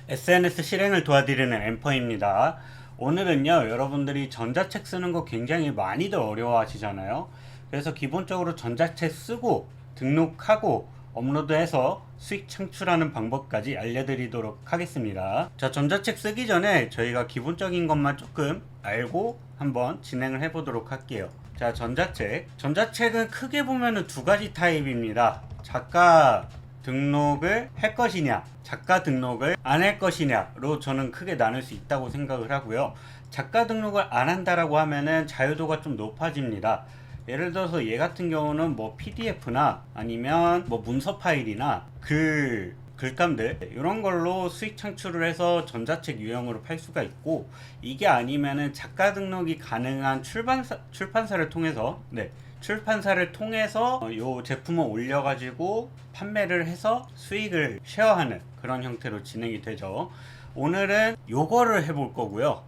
SNS 실행을 도와드리는 엠퍼입니다. 오늘은요, 여러분들이 전자책 쓰는 거 굉장히 많이들 어려워하시잖아요. 그래서 기본적으로 전자책 쓰고 등록하고 업로드해서 수익 창출하는 방법까지 알려드리도록 하겠습니다. 자, 전자책 쓰기 전에 저희가 기본적인 것만 조금 알고 한번 진행을 해보도록 할게요. 자, 전자책은 크게 보면은 두 가지 타입입니다. 작가 등록을 할 것이냐, 작가 등록을 안 할 것이냐로 저는 크게 나눌 수 있다고 생각을 하고요. 작가 등록을 안 한다라고 하면은 자유도가 좀 높아집니다. 예를 들어서 얘 같은 경우는 뭐 PDF나 아니면 뭐 문서 파일이나 글감들 이런 걸로 수익 창출을 해서 전자책 유형으로 팔 수가 있고, 이게 아니면은 작가 등록이 가능한 출판사를 통해서 출판사를 통해서 요 제품을 올려가지고 판매를 해서 수익을 쉐어하는 그런 형태로 진행이 되죠. 오늘은 요거를 해볼 거고요.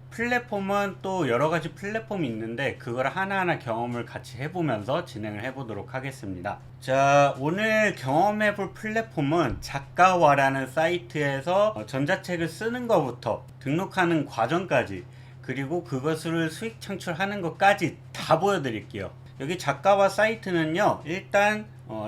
플랫폼은 또 여러가지 플랫폼이 있는데 그걸 하나하나 경험을 같이 해보면서 진행을 해보도록 하겠습니다. 자, 오늘 경험해볼 플랫폼은 작가와라는 사이트에서 전자책을 쓰는 것부터 등록하는 과정까지, 그리고 그것을 수익 창출하는 것까지 다 보여드릴게요. 여기 작가와 사이트는요, 일단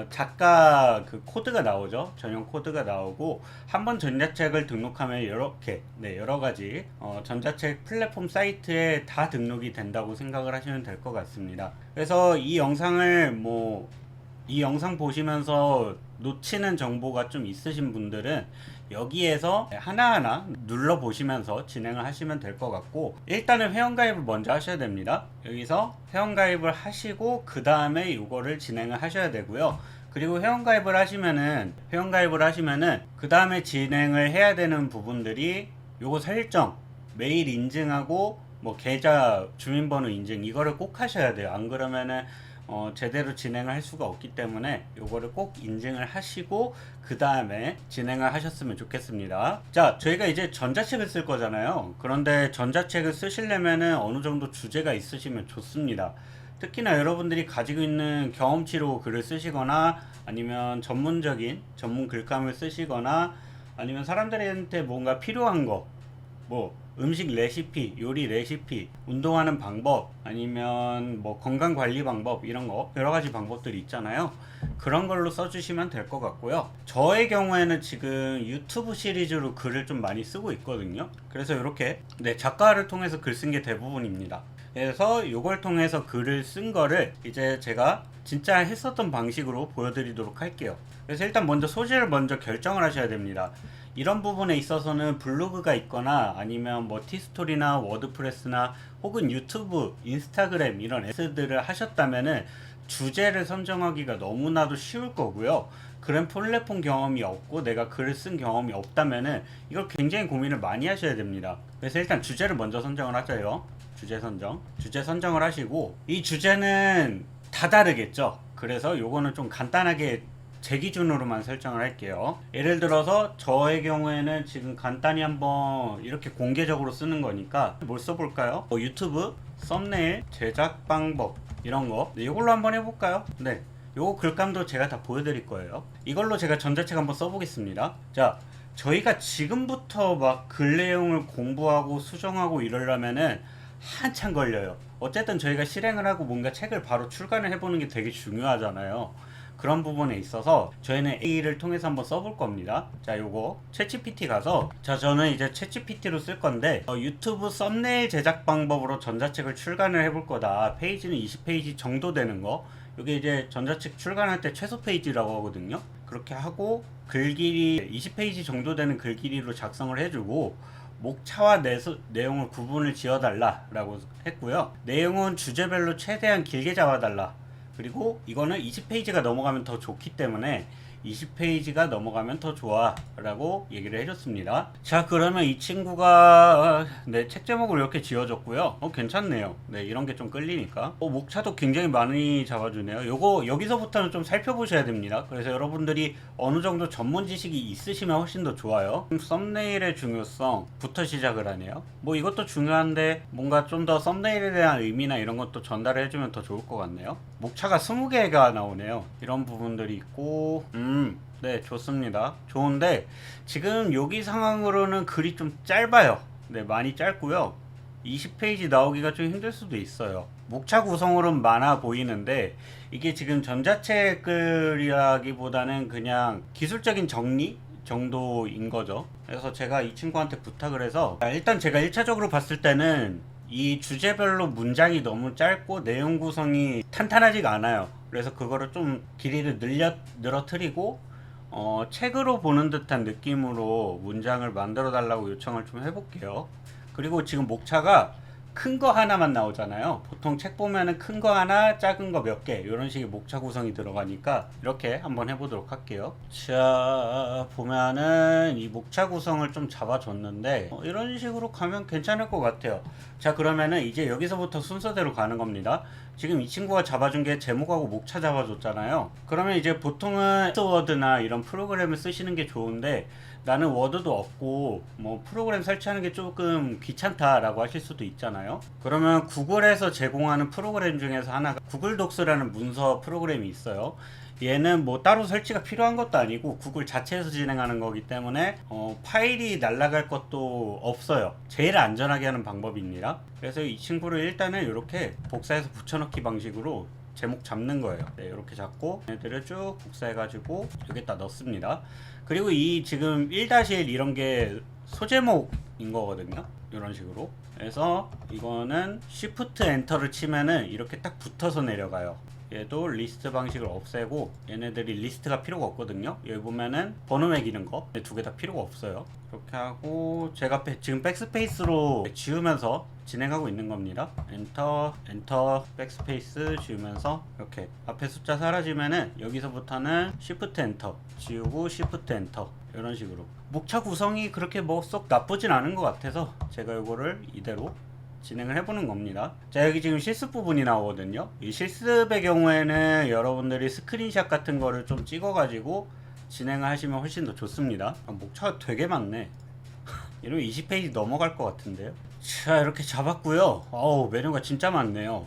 작가 그 코드가 나오죠. 전용 코드가 나오고, 한번 전자책을 등록하면 이렇게 여러가지 전자책 플랫폼 사이트에 다 등록이 된다고 생각을 하시면 될 것 같습니다. 그래서 이 영상 보시면서 놓치는 정보가 좀 있으신 분들은 여기에서 하나하나 눌러보시면서 진행을 하시면 될 것 같고, 일단은 회원가입을 먼저 하셔야 됩니다. 여기서 회원가입을 하시고 그 다음에 이거를 진행을 하셔야 되고요. 그리고 회원가입을 하시면은 그 다음에 진행을 해야 되는 부분들이 요거 설정, 메일 인증하고 뭐 계좌 주민번호 인증, 이거를 꼭 하셔야 돼요. 안 그러면은 제대로 진행을 할 수가 없기 때문에 요거를 꼭 인증을 하시고 그 다음에 진행을 하셨으면 좋겠습니다. 자, 저희가 이제 전자책을 쓸 거잖아요. 그런데 전자책을 쓰시려면은 어느 정도 주제가 있으시면 좋습니다. 특히나 여러분들이 가지고 있는 경험치로 글을 쓰시거나, 아니면 전문 글감을 쓰시거나, 아니면 사람들한테 뭔가 필요한 거, 뭐 음식 레시피, 요리 레시피, 운동하는 방법, 아니면 뭐 건강 관리 방법, 이런 거 여러 가지 방법들이 있잖아요. 그런 걸로 써주시면 될 것 같고요. 저의 경우에는 지금 유튜브 시리즈로 글을 좀 많이 쓰고 있거든요. 그래서 이렇게 작가를 통해서 글 쓴 게 대부분입니다. 그래서 이걸 통해서 글을 쓴 거를 이제 제가 진짜 했었던 방식으로 보여드리도록 할게요. 그래서 일단 먼저 소재를 먼저 결정을 하셔야 됩니다. 이런 부분에 있어서는 블로그가 있거나 아니면 뭐 티스토리나 워드프레스나 혹은 유튜브, 인스타그램 이런 S들을 하셨다면은 주제를 선정하기가 너무나도 쉬울 거고요. 그런 플랫폼 경험이 없고 내가 글을 쓴 경험이 없다면은 이걸 굉장히 고민을 많이 하셔야 됩니다. 그래서 일단 주제를 먼저 선정을 하자요. 주제 선정을 하시고, 이 주제는 다 다르겠죠. 그래서 요거는 좀 간단하게 제 기준으로만 설정을 할게요. 예를 들어서 저의 경우에는 지금 간단히 한번 이렇게 공개적으로 쓰는 거니까 뭘 써볼까요? 유튜브 썸네일 제작 방법, 이런 거 이걸로 한번 해볼까요? 요거 글감도 제가 다 보여드릴 거예요. 이걸로 제가 전자책 한번 써보겠습니다. 자, 저희가 지금부터 막 글 내용을 공부하고 수정하고 이러려면은 한참 걸려요. 어쨌든 저희가 실행을 하고 뭔가 책을 바로 출간을 해보는 게 되게 중요하잖아요. 그런 부분에 있어서 저희는 A를 통해서 한번 써볼 겁니다. 자, 요거 챗GPT 가서, 자, 저는 이제 챗GPT로 쓸 건데 유튜브 썸네일 제작 방법으로 전자책을 출간을 해볼 거다. 페이지는 20페이지 정도 되는 거, 요게 이제 전자책 출간할 때 최소 페이지라고 하거든요. 그렇게 하고 글 길이 20페이지 정도 되는 글 길이로 작성을 해주고, 목차와 내용을 구분을 지어달라 라고 했고요. 내용은 주제별로 최대한 길게 잡아달라. 그리고 이거는 20페이지가 넘어가면 더 좋기 때문에 20페이지가 넘어가면 더 좋아 라고 얘기를 해줬습니다. 자, 그러면 이 친구가 책 제목을 이렇게 지어줬고요. 괜찮네요. 이런 게 좀 끌리니까. 목차도 굉장히 많이 잡아주네요. 요거 여기서부터는 좀 살펴보셔야 됩니다. 그래서 여러분들이 어느 정도 전문 지식이 있으시면 훨씬 더 좋아요. 썸네일의 중요성부터 시작을 하네요. 뭐 이것도 중요한데 뭔가 좀 더 썸네일에 대한 의미나 이런 것도 전달을 해주면 더 좋을 것 같네요. 목차가 20개가 나오네요. 이런 부분들이 있고, 네, 좋습니다. 좋은데 지금 여기 상황으로는 글이 좀 짧아요. 네, 많이 짧고요. 20페이지 나오기가 좀 힘들 수도 있어요. 목차 구성으로는 많아 보이는데 이게 지금 전자책 글이라기보다는 그냥 기술적인 정리 정도인 거죠. 그래서 제가 이 친구한테 부탁을 해서 일단 제가 1차적으로 봤을 때는 이 주제별로 문장이 너무 짧고 내용 구성이 탄탄하지가 않아요. 그래서 그거를 좀 길이를 늘어뜨리고 책으로 보는 듯한 느낌으로 문장을 만들어 달라고 요청을 좀 해볼게요. 그리고 지금 목차가 큰 거 하나만 나오잖아요. 보통 책 보면은 큰 거 하나, 작은 거 몇 개, 이런 식의 목차 구성이 들어가니까 이렇게 한번 해보도록 할게요. 자, 보면은 이 목차 구성을 좀 잡아줬는데 이런 식으로 가면 괜찮을 것 같아요. 자, 그러면은 이제 여기서부터 순서대로 가는 겁니다. 지금 이 친구가 잡아준 게 제목하고 목차 잡아줬잖아요. 그러면 이제 보통은 워드나 이런 프로그램을 쓰시는 게 좋은데 나는 워드도 없고 뭐 프로그램 설치하는 게 조금 귀찮다라고 하실 수도 있잖아요. 그러면 구글에서 제공하는 프로그램 중에서 하나가 구글 독스라는 문서 프로그램이 있어요. 얘는 뭐 따로 설치가 필요한 것도 아니고 구글 자체에서 진행하는 거기 때문에 파일이 날아갈 것도 없어요. 제일 안전하게 하는 방법입니다. 그래서 이 친구를 일단은 이렇게 복사해서 붙여넣기 방식으로 제목 잡는 거예요. 네, 이렇게 잡고 얘들을 쭉 복사해가지고 여기다 넣습니다. 그리고 이 지금 1-1 이런 게 소제목인 거거든요. 이런 식으로. 그래서 이거는 Shift 엔터를 치면은 이렇게 딱 붙어서 내려가요. 얘도 리스트 방식을 없애고 얘네들이 리스트가 필요가 없거든요. 여기 보면은 번호 매기는 거 두 개 다 필요가 없어요. 이렇게 하고 제가 지금 백스페이스로 지우면서 진행하고 있는 겁니다. 엔터 엔터 백스페이스 지우면서 이렇게 앞에 숫자 사라지면은 여기서부터는 Shift 엔터 지우고 Shift 엔터 이런 식으로 목차 구성이 그렇게 뭐 썩 나쁘진 않은 것 같아서 제가 이거를 이대로 진행을 해보는 겁니다. 자, 여기 지금 실습 부분이 나오거든요. 이 실습의 경우에는 여러분들이 스크린샷 같은 거를 좀 찍어가지고 진행을 하시면 훨씬 더 좋습니다. 목차가 되게 많네. 이러면 20페이지 넘어갈 것 같은데요. 자, 이렇게 잡았고요. 어우, 메뉴가 진짜 많네요.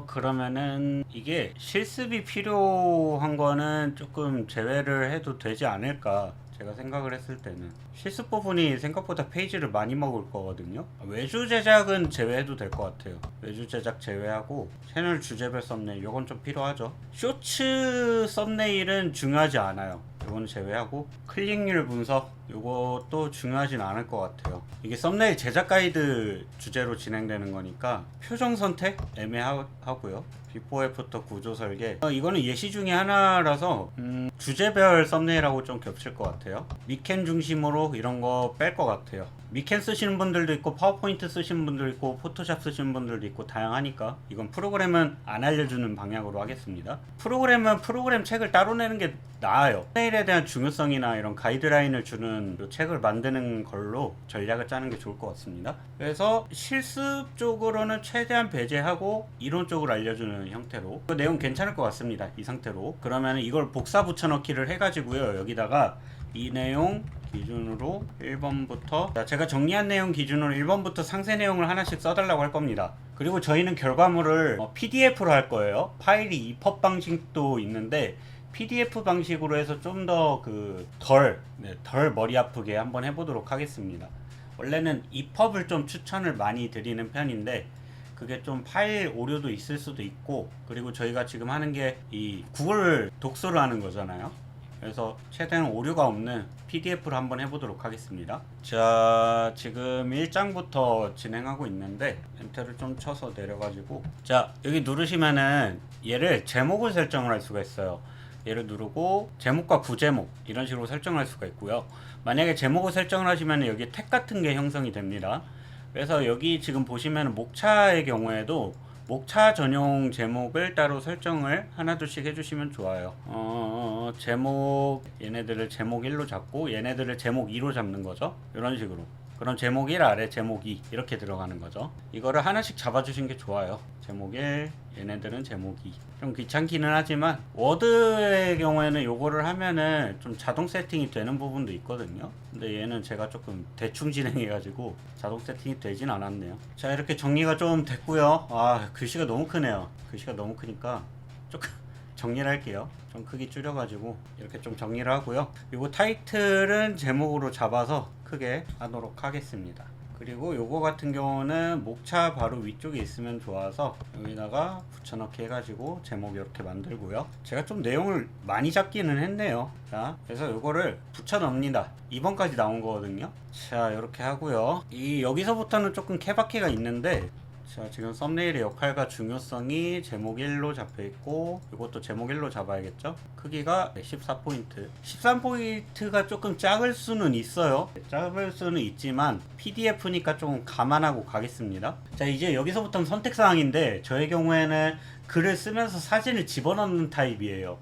그러면은 이게 실습이 필요한 거는 조금 제외를 해도 되지 않을까 제가 생각을 했을 때는. 실습 부분이 생각보다 페이지를 많이 먹을 거거든요. 외주 제작은 제외해도 될 것 같아요. 외주 제작 제외하고 채널 주제별 썸네일 요건 좀 필요하죠. 쇼츠 썸네일은 중요하지 않아요. 요건 제외하고 클릭률 분석 요것도 중요하진 않을 것 같아요. 이게 썸네일 제작 가이드 주제로 진행되는 거니까 표정 선택 애매하고요. 비포 애프터 구조 설계 이거는 예시 중에 하나라서 주제별 썸네일하고 좀 겹칠 것 같아요. 미캔 중심으로 이런 거 뺄 것 같아요. 미캔 쓰시는 분들도 있고 파워포인트 쓰시는 분들도 있고 포토샵 쓰시는 분들도 있고 다양하니까 이건 프로그램은 안 알려주는 방향으로 하겠습니다. 프로그램은 프로그램 책을 따로 내는 게 나아요. 썸네일에 대한 중요성이나 이런 가이드라인을 주는 책을 만드는 걸로 전략을 짜는 게 좋을 것 같습니다. 그래서 실습 쪽으로는 최대한 배제하고 이론적으로 알려주는 형태로 그 내용 괜찮을 것 같습니다. 이 상태로 그러면 이걸 복사 붙여넣기를 해가지고요. 여기다가 이 내용 기준으로 1번부터 제가 정리한 내용 기준으로 1번부터 상세 내용을 하나씩 써달라고 할 겁니다. 그리고 저희는 결과물을 PDF로 할 거예요. 파일이 EPUB 방식도 있는데 PDF 방식으로 해서 좀 더 덜 머리 아프게 한번 해보도록 하겠습니다. 원래는 EPUB을 좀 추천을 많이 드리는 편인데 그게 좀 파일 오류도 있을 수도 있고 그리고 저희가 지금 하는 게 이 구글 독서로 하는 거잖아요. 그래서 최대한 오류가 없는 PDF로 한번 해보도록 하겠습니다. 자, 지금 1장부터 진행하고 있는데 엔터를 좀 쳐서 내려가지고 자, 여기 누르시면은 얘를 제목을 설정을 할 수가 있어요. 얘를 누르고 제목과 부제목 이런 식으로 설정을 할 수가 있고요. 만약에 제목을 설정을 하시면 여기 택 같은 게 형성이 됩니다. 그래서 여기 지금 보시면 목차의 경우에도 목차 전용 제목을 따로 설정을 하나둘씩 해주시면 좋아요. 제목 얘네들을 제목 1로 잡고 얘네들을 제목 2로 잡는 거죠. 이런 식으로. 그럼 제목 1 아래 제목 2 이렇게 들어가는 거죠. 이거를 하나씩 잡아주신 게 좋아요. 제목 1 얘네들은 제목 2. 좀 귀찮기는 하지만 워드의 경우에는 요거를 하면은 좀 자동 세팅이 되는 부분도 있거든요. 근데 얘는 제가 조금 대충 진행해가지고 자동 세팅이 되진 않았네요. 자, 이렇게 정리가 좀 됐고요. 아, 글씨가 너무 크네요. 글씨가 너무 크니까 정리를 할게요. 좀 크기 줄여가지고 이렇게 좀 정리를 하고요. 요거 타이틀은 제목으로 잡아서 크게 하도록 하겠습니다. 그리고 요거 같은 경우는 목차 바로 위쪽에 있으면 좋아서 여기다가 붙여넣기 해가지고 제목 이렇게 만들고요. 제가 좀 내용을 많이 잡기는 했네요. 자, 그래서 요거를 붙여넣습니다. 2번까지 나온 거거든요. 자, 이렇게 하고요. 여기서부터는 조금 케바케가 있는데, 자, 지금 썸네일의 역할과 중요성이 제목 1로 잡혀 있고, 이것도 제목 1로 잡아야겠죠? 크기가 14포인트. 13포인트가 조금 작을 수는 있어요. 작을 수는 있지만 PDF니까 좀 감안하고 가겠습니다. 자, 이제 여기서부터는 선택사항인데, 저의 경우에는 글을 쓰면서 사진을 집어넣는 타입이에요.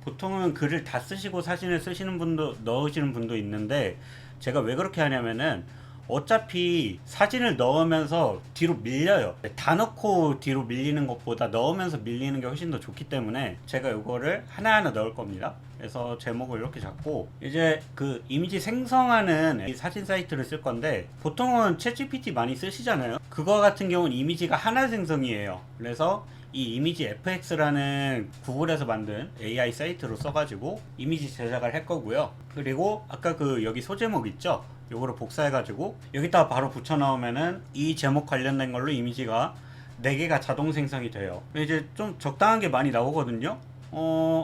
보통은 글을 다 쓰시고 사진을 쓰시는 분도, 넣으시는 분도 있는데, 제가 왜 그렇게 하냐면은 어차피 사진을 넣으면서 뒤로 밀려요. 다 넣고 뒤로 밀리는 것보다 넣으면서 밀리는 게 훨씬 더 좋기 때문에 제가 이거를 하나하나 넣을 겁니다. 그래서 제목을 이렇게 잡고 이제 그 이미지 생성하는 이 사진 사이트를 쓸 건데, 보통은 챗GPT 많이 쓰시잖아요. 그거 같은 경우는 이미지가 하나 생성이에요. 그래서 이 이미지 FX라는 구글에서 만든 AI 사이트로 써가지고 이미지 제작을 할 거고요. 그리고 아까 그 여기 소제목 있죠? 요거를 복사해가지고 여기다가 바로 붙여 넣으면은 이 제목 관련된 걸로 이미지가 4개가 자동 생성이 돼요. 이제 좀 적당한 게 많이 나오거든요.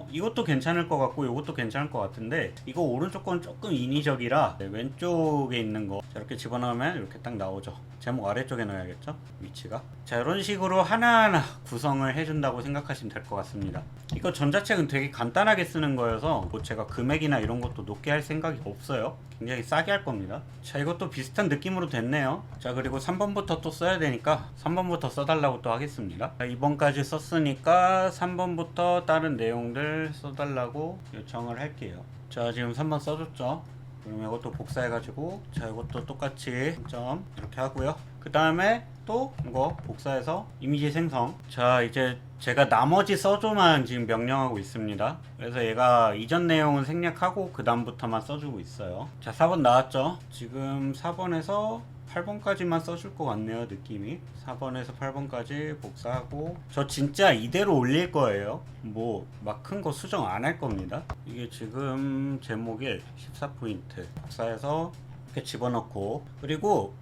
이것도 괜찮을 것 같고 이것도 괜찮을 것 같은데, 이거 오른쪽 건 조금 인위적이라 왼쪽에 있는 거 이렇게 집어넣으면 이렇게 딱 나오죠. 제목 아래쪽에 넣어야겠죠, 위치가. 자, 이런 식으로 하나하나 구성을 해준다고 생각하시면 될 것 같습니다. 이거 전자책은 되게 간단하게 쓰는 거여서 뭐 제가 금액이나 이런 것도 높게 할 생각이 없어요. 굉장히 싸게 할 겁니다. 자, 이것도 비슷한 느낌으로 됐네요. 자, 그리고 3번부터 또 써야 되니까 3번부터 써달라고 또 하겠습니다. 자, 2번까지 썼으니까 3번부터 다른 내용들 써달라고 요청을 할게요. 자, 지금 3번 써줬죠. 그럼 이것도 복사해가지고, 자, 이것도 똑같이 점 이렇게 하고요. 그 다음에 또 이거 복사해서 이미지 생성. 자, 이제 제가 나머지 써줘만 지금 명령하고 있습니다. 그래서 얘가 이전 내용은 생략하고 그 다음부터만 써주고 있어요. 자, 4번 나왔죠. 지금 4번에서 8번까지만 써줄 것 같네요, 느낌이. 4번에서 8번까지 복사하고, 저 진짜 이대로 올릴 거예요. 뭐 막 큰 거 수정 안 할 겁니다. 이게 지금 제목에 14포인트 복사해서 이렇게 집어넣고, 그리고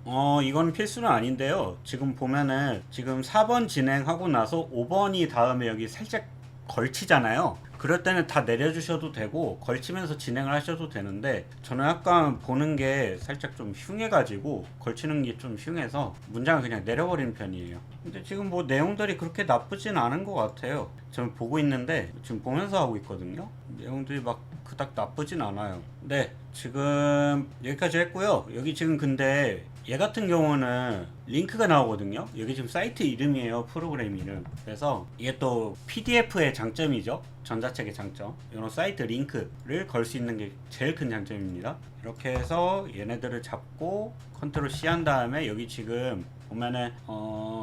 이건 필수는 아닌데요. 지금 보면은 지금 4번 진행하고 나서 5번이 다음에 여기 살짝 걸치잖아요. 그럴 때는 다 내려주셔도 되고 걸치면서 진행을 하셔도 되는데, 저는 약간 보는 게 살짝 좀 흉해가지고 걸치는 게 좀 흉해서 문장을 그냥 내려버리는 편이에요. 근데 지금 뭐 내용들이 그렇게 나쁘진 않은 것 같아요. 저는 보고 있는데 지금 보면서 하고 있거든요. 내용들이 막 그닥 나쁘진 않아요. 네, 지금 여기까지 했고요. 여기 지금 근데 얘 같은 경우는 링크가 나오거든요. 여기 지금 사이트 이름이에요, 프로그램 이름. 그래서 이게 또 PDF의 장점이죠, 전자책의 장점. 이런 사이트 링크를 걸 수 있는 게 제일 큰 장점입니다. 이렇게 해서 얘네들을 잡고 컨트롤 C 한 다음에 여기 지금 보면은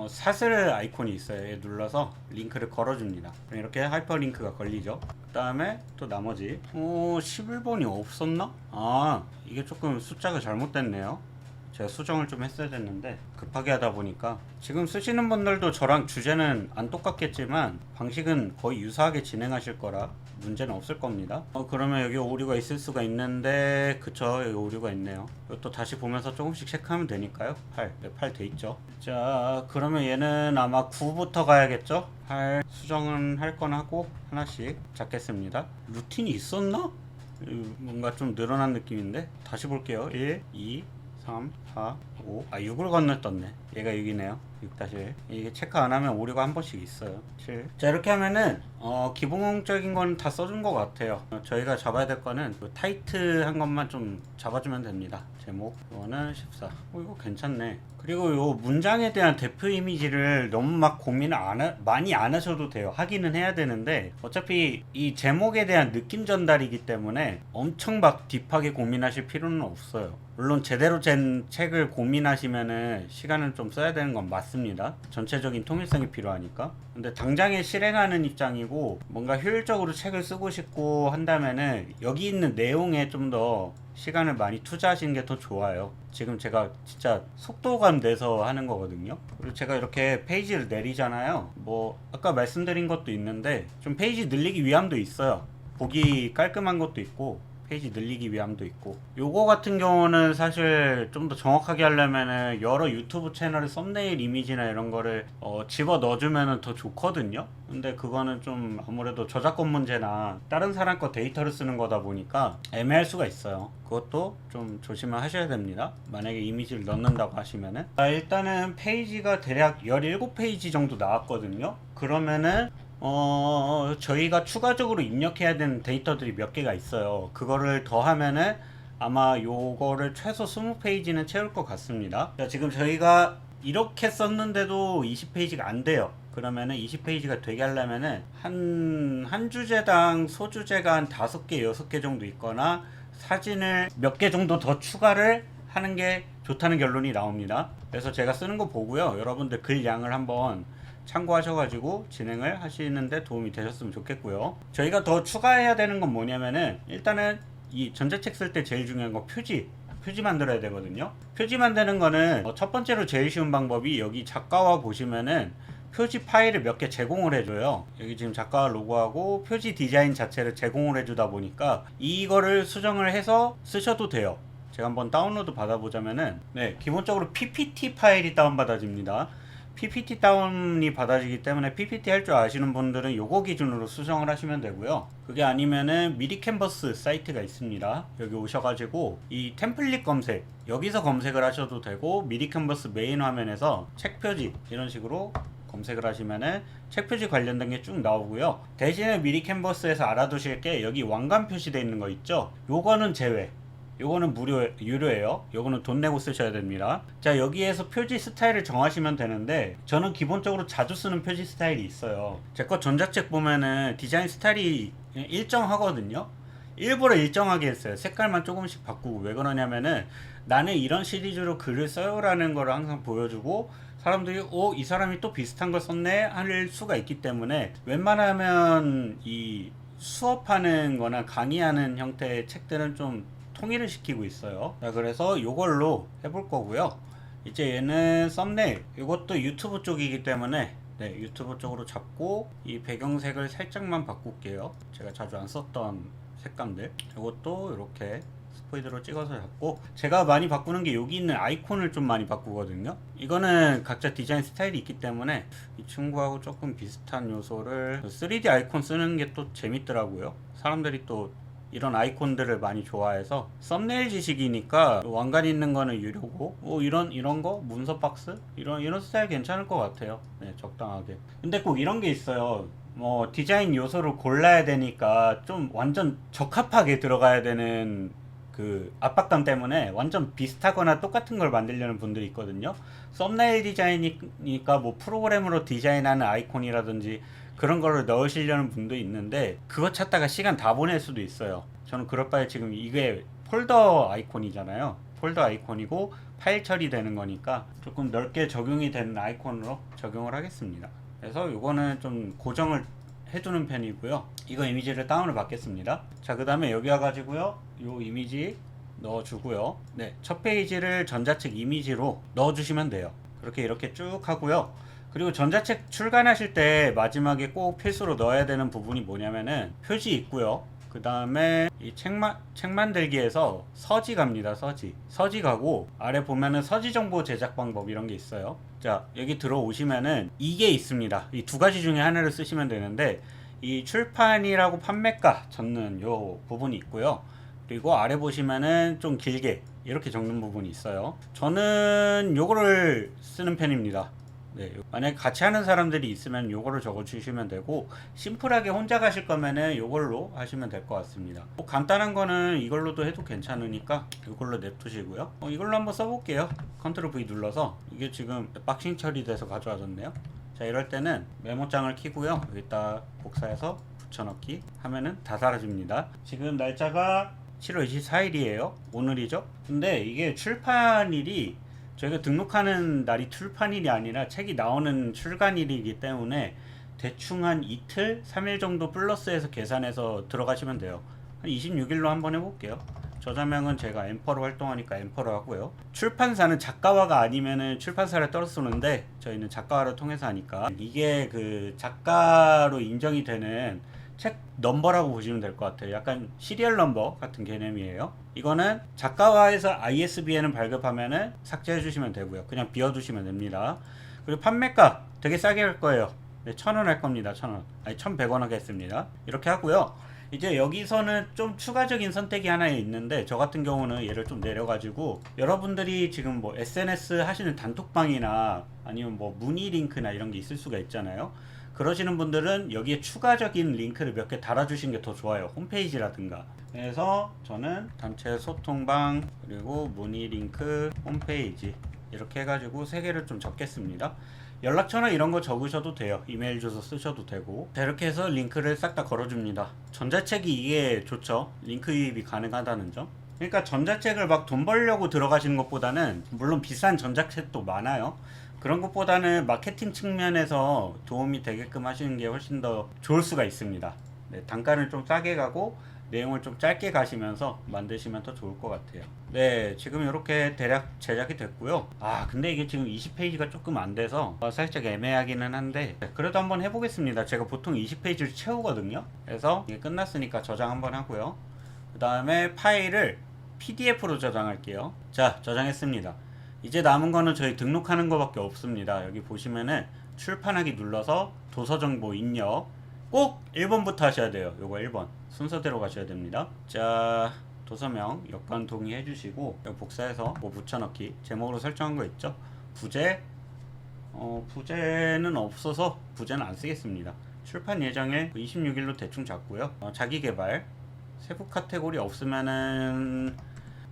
사슬 아이콘이 있어요. 얘 눌러서 링크를 걸어줍니다. 이렇게 하이퍼링크가 걸리죠. 그 다음에 또 나머지 11번이 없었나? 아, 이게 조금 숫자가 잘못됐네요. 제가 수정을 좀 했어야 됐는데 급하게 하다 보니까. 지금 쓰시는 분들도 저랑 주제는 안 똑같겠지만 방식은 거의 유사하게 진행하실 거라 문제는 없을 겁니다. 그러면 여기 오류가 있을 수가 있는데, 그쵸, 여기 오류가 있네요. 이것도 다시 보면서 조금씩 체크하면 되니까요. 8 돼 있죠. 자, 그러면 얘는 아마 9부터 가야겠죠. 8 수정은 할 건 하고 하나씩 잡겠습니다. 루틴이 있었나? 뭔가 좀 늘어난 느낌인데 다시 볼게요. 1, 2, 3, 4, 5. 6을 건너떴네. 얘가 6이네요. 6-1. 이게 체크 안 하면 오류가 한 번씩 있어요. 7. 자, 이렇게 하면은 기본적인 건 다 써준 것 같아요. 저희가 잡아야 될 거는 그 타이틀한 것만 좀 잡아주면 됩니다. 제목 이거는 14. 이거 괜찮네. 그리고 요 문장에 대한 대표 이미지를 너무 막 고민을 많이 안 하셔도 돼요. 하기는 해야 되는데 어차피 이 제목에 대한 느낌 전달이기 때문에 엄청 막 딥하게 고민하실 필요는 없어요. 물론 제대로 된 책을 고민하시면은 시간을 좀 써야 되는 건 맞습니다. 전체적인 통일성이 필요하니까. 근데 당장에 실행하는 입장이고 뭔가 효율적으로 책을 쓰고 싶고 한다면은 여기 있는 내용에 좀 더 시간을 많이 투자하시는 게 더 좋아요. 지금 제가 진짜 속도감 내서 하는 거거든요. 그리고 제가 이렇게 페이지를 내리잖아요. 뭐 아까 말씀드린 것도 있는데 좀 페이지 늘리기 위함도 있어요. 보기 깔끔한 것도 있고 페이지 늘리기 위함도 있고, 요거 같은 경우는 사실 좀 더 정확하게 하려면은 여러 유튜브 채널의 썸네일 이미지나 이런 거를 집어 넣어주면은 더 좋거든요. 근데 그거는 좀 아무래도 저작권 문제나 다른 사람 거 데이터를 쓰는 거다 보니까 애매할 수가 있어요. 그것도 좀 조심을 하셔야 됩니다. 만약에 이미지를 넣는다고 하시면은. 일단은 페이지가 대략 17페이지 정도 나왔거든요. 그러면은 저희가 추가적으로 입력해야 되는 데이터들이 몇 개가 있어요. 그거를 더하면은 아마 요거를 최소 20페이지는 채울 것 같습니다. 자, 지금 저희가 이렇게 썼는데도 20페이지가 안 돼요. 그러면은 20페이지가 되게 하려면은 한 주제당 소주제가 한 5개, 6개 정도 있거나 사진을 몇 개 정도 더 추가를 하는 게 좋다는 결론이 나옵니다. 그래서 제가 쓰는 거 보고요. 여러분들 글 양을 한번 참고하셔가지고 진행을 하시는데 도움이 되셨으면 좋겠고요. 저희가 더 추가해야 되는 건 뭐냐면은 일단은 이 전자책 쓸 때 제일 중요한 거 표지 만들어야 되거든요. 표지 만드는 거는 첫 번째로 제일 쉬운 방법이 여기 작가와 보시면은 표지 파일을 몇 개 제공을 해줘요. 여기 지금 작가 로고하고 표지 디자인 자체를 제공을 해주다 보니까 이거를 수정을 해서 쓰셔도 돼요. 제가 한번 다운로드 받아보자면은 네, 기본적으로 PPT 파일이 다운받아집니다. PPT 다운이 받아지기 때문에 PPT 할 줄 아시는 분들은 요거 기준으로 수정을 하시면 되고요. 그게 아니면은 미리 캔버스 사이트가 있습니다. 여기 오셔가지고 이 템플릿 검색, 여기서 검색을 하셔도 되고, 미리 캔버스 메인 화면에서 책 표지 이런 식으로 검색을 하시면은 책 표지 관련된 게 쭉 나오고요. 대신에 미리 캔버스에서 알아두실 게 여기 왕관 표시되어 있는 거 있죠? 요거는 제외. 요거는 유료예요. 요거는 돈 내고 쓰셔야 됩니다. 자, 여기에서 표지 스타일을 정하시면 되는데 저는 기본적으로 자주 쓰는 표지 스타일이 있어요. 제 거 전자책 보면은 디자인 스타일이 일정하거든요. 일부러 일정하게 했어요. 색깔만 조금씩 바꾸고. 왜 그러냐면은 나는 이런 시리즈로 글을 써요 라는 거를 항상 보여주고, 사람들이 이 사람이 또 비슷한 걸 썼네 할 수가 있기 때문에 웬만하면 이 수업하는 거나 강의하는 형태의 책들은 좀 통일을 시키고 있어요. 자, 그래서 이걸로 해볼 거고요. 이제 얘는 썸네일, 이것도 유튜브 쪽이기 때문에 네, 유튜브 쪽으로 잡고 이 배경색을 살짝만 바꿀게요. 제가 자주 안 썼던 색감들, 이것도 이렇게 스포이드로 찍어서 잡고, 제가 많이 바꾸는 게 여기 있는 아이콘을 좀 많이 바꾸거든요. 이거는 각자 디자인 스타일이 있기 때문에 이 친구하고 조금 비슷한 요소를 3D 아이콘 쓰는 게 또 재밌더라고요. 사람들이 또 이런 아이콘들을 많이 좋아해서, 썸네일 지식이니까 왕관 있는 거는 유료고 이런 거 문서 박스 이런 스타일 괜찮을 것 같아요. 네, 적당하게. 근데 꼭 이런 게 있어요. 뭐 디자인 요소를 골라야 되니까 좀 완전 적합하게 들어가야 되는 그 압박감 때문에 완전 비슷하거나 똑같은 걸 만들려는 분들이 있거든요. 썸네일 디자인이니까 뭐 프로그램으로 디자인하는 아이콘이라든지 그런 거를 넣으시려는 분도 있는데 그거 찾다가 시간 다 보낼 수도 있어요. 저는 그럴 바에 지금 이게 폴더 아이콘이잖아요. 폴더 아이콘이고 파일 처리되는 거니까 조금 넓게 적용이 되는 아이콘으로 적용을 하겠습니다. 그래서 이거는 좀 고정을 해두는 편이고요. 이거 이미지를 다운을 받겠습니다. 자, 그 다음에 여기 와가지고요, 요 이미지 넣어주고요. 네, 첫 페이지를 전자책 이미지로 넣어주시면 돼요. 그렇게 이렇게 쭉 하고요. 그리고 전자책 출간하실 때 마지막에 꼭 필수로 넣어야 되는 부분이 뭐냐면은 표지 있고요. 그 다음에 이 책 만들기에서 서지 갑니다. 서지 가고, 아래 보면은 서지 정보 제작 방법 이런 게 있어요. 자, 여기 들어오시면은 이게 있습니다. 이 두 가지 중에 하나를 쓰시면 되는데, 이 출판이라고 판매가 적는 요 부분이 있고요. 그리고 아래 보시면은 좀 길게 이렇게 적는 부분이 있어요. 저는 요거를 쓰는 편입니다. 네, 만약에 같이 하는 사람들이 있으면 요거를 적어 주시면 되고, 심플하게 혼자 가실 거면은 요걸로 하시면 될 것 같습니다. 뭐 간단한 거는 이걸로도 해도 괜찮으니까 이걸로 냅두시고요. 이걸로 한번 써볼게요. 컨트롤 V 눌러서. 이게 지금 박싱 처리돼서 가져와졌네요. 자, 이럴 때는 메모장을 키고요, 여기다 복사해서 붙여넣기 하면은 다 사라집니다. 지금 날짜가 7월 24일이에요. 오늘이죠. 근데 이게 출판일이 저희가 등록하는 날이 출판일이 아니라 책이 나오는 출간일이기 때문에 대충 한 이틀, 3일 정도 플러스해서 계산해서 들어가시면 돼요. 한 26일로 한번 해볼게요. 저자명은 제가 엠퍼로 활동하니까 엠퍼로 하고요. 출판사는 작가화가 아니면은 출판사를 떨어 쓰는데 저희는 작가화를 통해서 하니까 이게 그 작가로 인정이 되는 책 넘버라고 보시면 될 것 같아요. 약간 시리얼 넘버 같은 개념이에요. 이거는 작가화에서 ISBN을 발급하면은 삭제해 주시면 되고요. 그냥 비워두시면 됩니다. 그리고 판매가 되게 싸게 할 거예요. 네, 1,000원 할 겁니다. 1,000원. 아니 1,100원 하겠습니다. 이렇게 하고요. 이제 여기서는 좀 추가적인 선택이 하나 있는데 저 같은 경우는 얘를 좀 내려가지고 여러분들이 지금 뭐 SNS 하시는 단톡방이나 아니면 뭐 문의 링크나 이런 게 있을 수가 있잖아요. 그러시는 분들은 여기에 추가적인 링크를 몇 개 달아주신 게 더 좋아요. 홈페이지라든가. 그래서 저는 단체 소통방 그리고 문의 링크 홈페이지 이렇게 해가지고 세 개를 좀 적겠습니다. 연락처나 이런 거 적으셔도 돼요. 이메일 주소 쓰셔도 되고. 자, 이렇게 해서 링크를 싹 다 걸어줍니다. 전자책이 이게 좋죠. 링크 유입이 가능하다는 점. 그러니까 전자책을 막 돈 벌려고 들어가시는 것보다는 물론 비싼 전자책도 많아요. 그런 것보다는 마케팅 측면에서 도움이 되게끔 하시는 게 훨씬 더 좋을 수가 있습니다. 네, 단가를 좀 싸게 가고 내용을 좀 짧게 가시면서 만드시면 더 좋을 것 같아요. 네, 지금 이렇게 대략 제작이 됐고요. 근데 이게 지금 20페이지가 조금 안 돼서 살짝 애매하기는 한데 그래도 한번 해보겠습니다. 제가 보통 20페이지를 채우거든요. 그래서 이게 끝났으니까 저장 한번 하고요. 그 다음에 파일을 PDF로 저장할게요. 자, 저장했습니다. 이제 남은 거는 저희 등록하는 거밖에 없습니다. 여기 보시면은 출판하기 눌러서 도서정보 입력 꼭 1번부터 하셔야 돼요. 요거 1번 순서대로 가셔야 됩니다. 자, 도서명 여건 동의해 주시고 여기 복사해서 뭐 붙여넣기 제목으로 설정한 거 있죠. 부제 부제는 없어서 부제는 안 쓰겠습니다. 출판 예정일 26일로 대충 잡고요. 자기개발 세부 카테고리 없으면은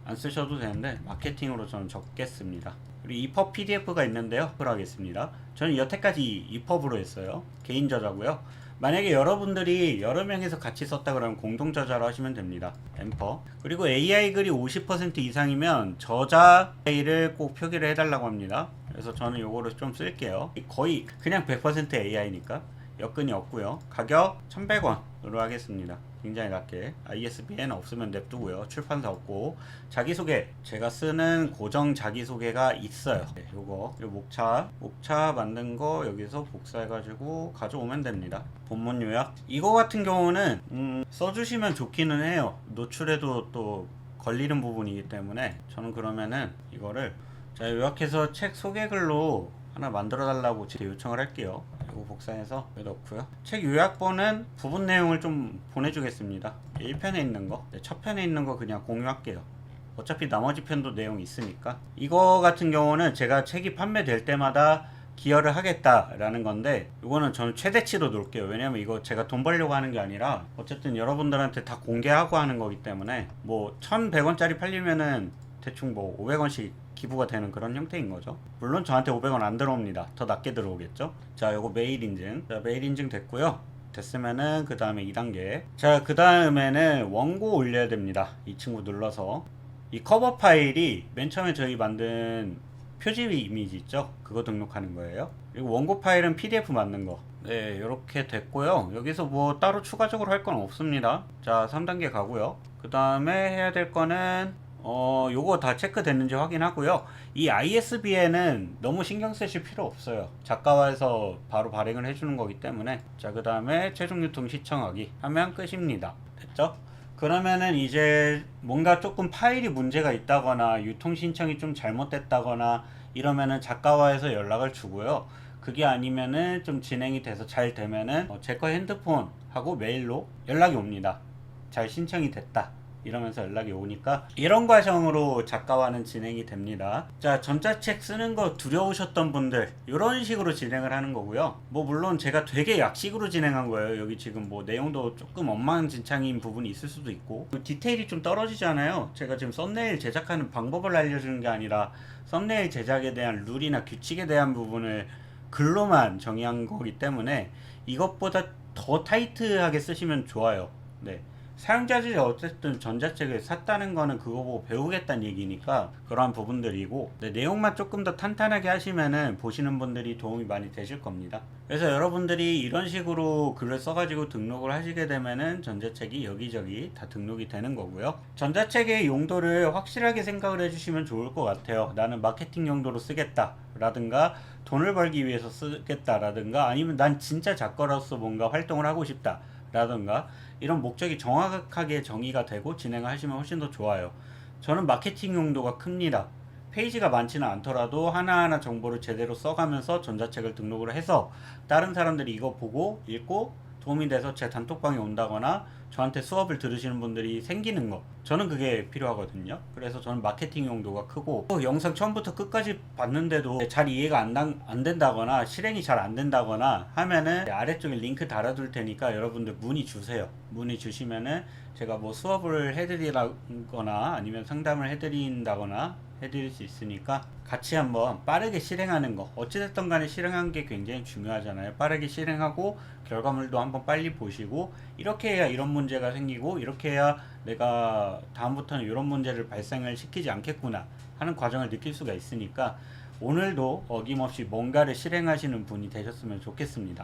안 쓰셔도 되는데 마케팅으로 저는 적겠습니다. 그리고 EPUB PDF가 있는데요. 그걸 하겠습니다. 저는 여태까지 EPUB으로 했어요. 개인 저자고요. 만약에 여러분들이 여러 명이서 같이 썼다 그러면 공동 저자로 하시면 됩니다. 엠퍼. 그리고 AI 글이 50% 이상이면 저자 AI를 꼭 표기를 해달라고 합니다. 그래서 저는 요거를 좀 쓸게요. 거의 그냥 100% AI니까 여건이 없고요. 가격 1,100원으로 하겠습니다. 굉장히 낮게. ISBN 없으면 냅두고요. 출판사 없고. 자기소개 제가 쓰는 고정 자기소개가 있어요. 네, 요거 목차 만든 거 여기서 복사해가지고 가져오면 됩니다. 본문 요약 이거 같은 경우는 써주시면 좋기는 해요. 노출에도 또 걸리는 부분이기 때문에 저는 그러면은 이거를 자 요약해서 책 소개글로 하나 만들어 달라고 요청을 할게요. 이거 복사해서 여기 넣고요. 책 요약본은 부분 내용을 좀 보내주겠습니다. 1편에 있는 거, 첫 편에 있는 거 그냥 공유할게요. 어차피 나머지 편도 내용이 있으니까. 이거 같은 경우는 제가 책이 판매될 때마다 기여를 하겠다라는 건데 이거는 저는 최대치로 놓을게요. 왜냐면 이거 제가 돈 벌려고 하는 게 아니라 어쨌든 여러분들한테 다 공개하고 하는 거기 때문에 뭐 1,100원짜리 팔리면은 대충 뭐 500원씩 기부가 되는 그런 형태인 거죠. 물론 저한테 500원 안 들어옵니다. 더 낮게 들어오겠죠. 자, 요거 메일 인증. 자, 메일 인증 됐고요. 됐으면은 그 다음에 2단계. 자, 그 다음에는 원고 올려야 됩니다. 이 친구 눌러서 이 커버 파일이 맨 처음에 저희 만든 표지 이미지 있죠. 그거 등록하는 거예요. 그리고 원고 파일은 PDF 만든 거. 네, 이렇게 됐고요. 여기서 뭐 따로 추가적으로 할 건 없습니다. 자, 3단계 가고요. 그 다음에 해야 될 거는 요거 다 체크됐는지 확인하고요. 이 ISBN은 너무 신경 쓰실 필요 없어요. 작가화에서 바로 발행을 해주는 거기 때문에. 자, 그 다음에 최종 유통 시청하기 하면 끝입니다. 됐죠? 그러면은 이제 뭔가 조금 파일이 문제가 있다거나 유통 신청이 좀 잘못됐다거나 이러면은 작가화에서 연락을 주고요. 그게 아니면은 좀 진행이 돼서 잘 되면은 제 거 핸드폰하고 메일로 연락이 옵니다. 잘 신청이 됐다. 이러면서 연락이 오니까 이런 과정으로 작가화는 진행이 됩니다. 자, 전자책 쓰는 거 두려우셨던 분들 이런 식으로 진행을 하는 거고요. 뭐 물론 제가 되게 약식으로 진행한 거예요. 여기 지금 뭐 내용도 조금 엉망진창인 부분이 있을 수도 있고 디테일이 좀 떨어지잖아요. 제가 지금 썸네일 제작하는 방법을 알려주는 게 아니라 썸네일 제작에 대한 룰이나 규칙에 대한 부분을 글로만 정의한 거기 때문에 이것보다 더 타이트하게 쓰시면 좋아요. 네. 사용자들이 어쨌든 전자책을 샀다는 거는 그거 보고 배우겠다는 얘기니까 그러한 부분들이고, 네, 내용만 조금 더 탄탄하게 하시면은 보시는 분들이 도움이 많이 되실 겁니다. 그래서 여러분들이 이런 식으로 글을 써가지고 등록을 하시게 되면은 전자책이 여기저기 다 등록이 되는 거고요. 전자책의 용도를 확실하게 생각을 해주시면 좋을 것 같아요. 나는 마케팅 용도로 쓰겠다 라든가 돈을 벌기 위해서 쓰겠다라든가 아니면 난 진짜 작가로서 뭔가 활동을 하고 싶다 라든가 이런 목적이 정확하게 정의가 되고 진행을 하시면 훨씬 더 좋아요. 저는 마케팅 용도가 큽니다. 페이지가 많지는 않더라도 하나하나 정보를 제대로 써가면서 전자책을 등록을 해서 다른 사람들이 이거 보고 읽고 도움이 돼서 제 단톡방에 온다거나 저한테 수업을 들으시는 분들이 생기는 거, 저는 그게 필요하거든요. 그래서 저는 마케팅 용도가 크고, 또 영상 처음부터 끝까지 봤는데도 잘 이해가 안 된다거나 실행이 잘 안 된다거나 하면은 아래쪽에 링크 달아둘 테니까 여러분들 문의 주세요. 문의 주시면은 제가 뭐 수업을 해드리거나 아니면 상담을 해드린다거나 해드릴 수 있으니까 같이 한번 빠르게 실행하는 거, 어찌됐든 간에 실행하는 게 굉장히 중요하잖아요. 빠르게 실행하고 결과물도 한번 빨리 보시고, 이렇게 해야 이런 문제가 생기고 이렇게 해야 내가 다음부터는 이런 문제를 발생을 시키지 않겠구나 하는 과정을 느낄 수가 있으니까 오늘도 어김없이 뭔가를 실행하시는 분이 되셨으면 좋겠습니다.